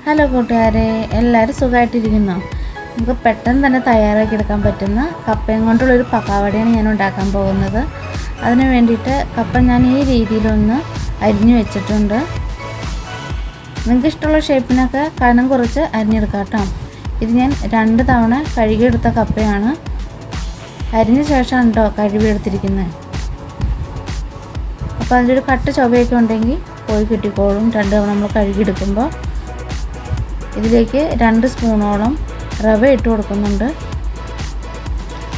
Hello കൂട്ടുകാരെ, എല്ലാവരും സുഖമായിട്ടിരിക്കുന്നോ? നമുക്ക് പെട്ടെന്ന് തന്നെ തയ്യാറാക്കി എടുക്കാൻ പറ്റുന്ന കപ്പയും കൊണ്ടുള്ളൊരു പക്കാവടയാണ് ഞാൻ ഉണ്ടാക്കാൻ പോകുന്നത്. അതിന് വേണ്ടിയിട്ട് കപ്പ ഞാൻ ഈ രീതിയിലൊന്ന് അരിഞ്ഞു വെച്ചിട്ടുണ്ട്. നിങ്ങൾക്ക് ഇഷ്ടമുള്ള ഷേപ്പിനൊക്കെ കനം കുറച്ച് അരിഞ്ഞെടുക്കാം കേട്ടോ. ഇത് ഞാൻ 2 തവണ കഴുകിയെടുത്ത കപ്പയാണ്. അരിഞ്ഞ ശേഷമാണ് കേട്ടോ കഴുകിയെടുത്തിരിക്കുന്നത്. അപ്പോൾ അതിൻ്റെ ഒരു കട്ട് ചുവയൊക്കെ ഉണ്ടെങ്കിൽ പോയി കിട്ടിക്കോളും 2 തവണ നമ്മൾ കഴുകിയെടുക്കുമ്പോൾ. ഇതിലേക്ക് 2 സ്പൂണോളം റവ ഇട്ട് കൊടുക്കുന്നുണ്ട്.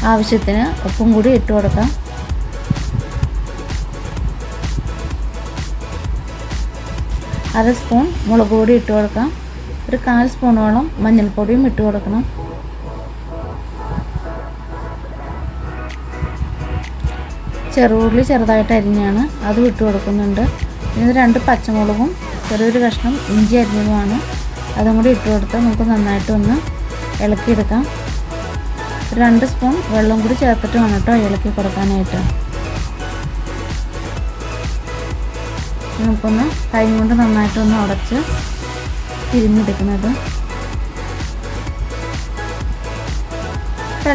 ആവശ്യത്തിന് ഉപ്പും കൂടി ഇട്ട് കൊടുക്കാം. അര സ്പൂൺ മുളക് പൊടി ഇട്ട് കൊടുക്കാം. ഒരു 1/4 സ്പൂണോളം മഞ്ഞൾപ്പൊടിയും ഇട്ട് കൊടുക്കണം. ചെറുള്ളി ചെറുതായിട്ട് അരിഞ്ഞാണ് അതും ഇട്ട് കൊടുക്കുന്നുണ്ട്. പിന്നെ 2 പച്ചമുളകും ചെറിയൊരു കഷ്ണം ഇഞ്ചി അരിഞ്ഞതുമാണ്, അതും കൂടി ഇട്ട് കൊടുത്ത് നമുക്ക് നന്നായിട്ടൊന്ന് ഇളക്കിയെടുക്കാം. 2 സ്പൂൺ വെള്ളം കൂടി ചേർത്തിട്ട് വേണം കേട്ടോ ഇളക്കി കൊടുക്കാനായിട്ട്. നമുക്കൊന്ന് കൈ കൊണ്ട് നന്നായിട്ടൊന്ന് ഉടച്ച് തിരിഞ്ഞെടുക്കുന്നത്.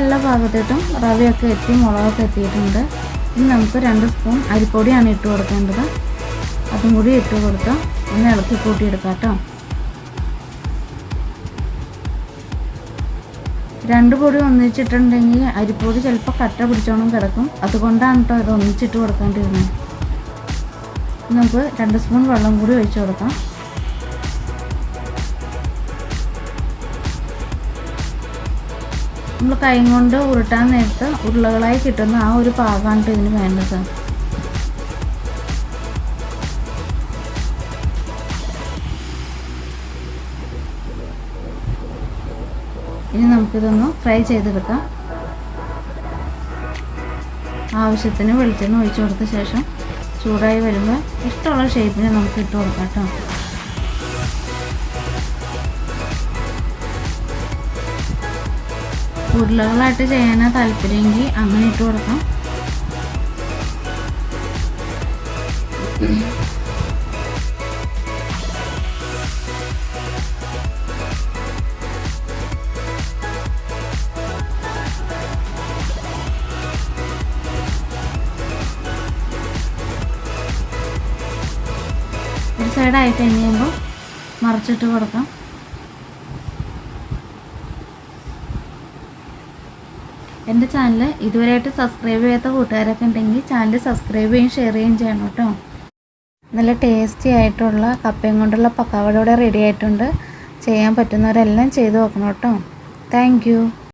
എല്ലാ ഭാഗത്തേട്ടും റവയൊക്കെ എത്തി മുളകൊക്കെ എത്തിയിട്ടുണ്ട്. ഇനി നമുക്ക് 2 സ്പൂൺ അരിപ്പൊടിയാണ് ഇട്ട് കൊടുക്കേണ്ടത്. അതും കൂടി ഇട്ട് കൊടുത്ത് ഒന്ന് ഇളക്കി കൂട്ടിയെടുക്കാം കേട്ടോ. 2 പൊടി ഒന്നിച്ചിട്ടുണ്ടെങ്കിൽ അരിപ്പൊടി ചിലപ്പോൾ കട്ട പിടിച്ചോണം കിടക്കും. അതുകൊണ്ടാണ് കേട്ടോ ഇത് ഒന്നിച്ചിട്ട് കൊടുക്കേണ്ടിരുന്നത്. നമുക്ക് 2 സ്പൂൺ വെള്ളം കൂടി ഒഴിച്ചു കൊടുക്കാം. നമ്മൾ കൈ കൊണ്ട് ഉരുട്ടാൻ നേരത്ത് ഉരുളകളായി കിട്ടുന്ന ആ ഒരു പാകമാണ് ഇതിന് വേണ്ടത്. ഇനി നമുക്കിതൊന്ന് ഫ്രൈ ചെയ്തെടുക്കാം. ആവശ്യത്തിന് വെളിച്ചെണ്ണ ഒഴിച്ചു കൊടുത്ത ശേഷം ചൂടായി വരുമ്പോൾ ഇഷ്ടമുള്ള ഷേപ്പിന് നമുക്ക് ഇട്ട് കൊടുക്കാം കേട്ടോ. ഉരുളകളായിട്ട് ചെയ്യാനാണ് താല്പര്യമെങ്കിൽ അങ്ങനെ ഇട്ട് കൊടുക്കാം. ഒരു സൈഡായി കഴിഞ്ഞ് കഴിയുമ്പോൾ മറിച്ചിട്ട് കൊടുക്കാം. എൻ്റെ ചാനൽ ഇതുവരെയായിട്ട് സബ്സ്ക്രൈബ് ചെയ്യാത്ത കൂട്ടുകാരൊക്കെ ഉണ്ടെങ്കിൽ ചാനൽ സബ്സ്ക്രൈബ് ചെയ്യുകയും ഷെയർ ചെയ്യുകയും ചെയ്യണം കേട്ടോ. നല്ല ടേസ്റ്റി ആയിട്ടുള്ള കപ്പയും കൊണ്ടുള്ള പക്കാവട ഇവിടെ റെഡി ആയിട്ടുണ്ട്. ചെയ്യാൻ പറ്റുന്നവരെല്ലാം ചെയ്ത് നോക്കണം കേട്ടോ. Thank you.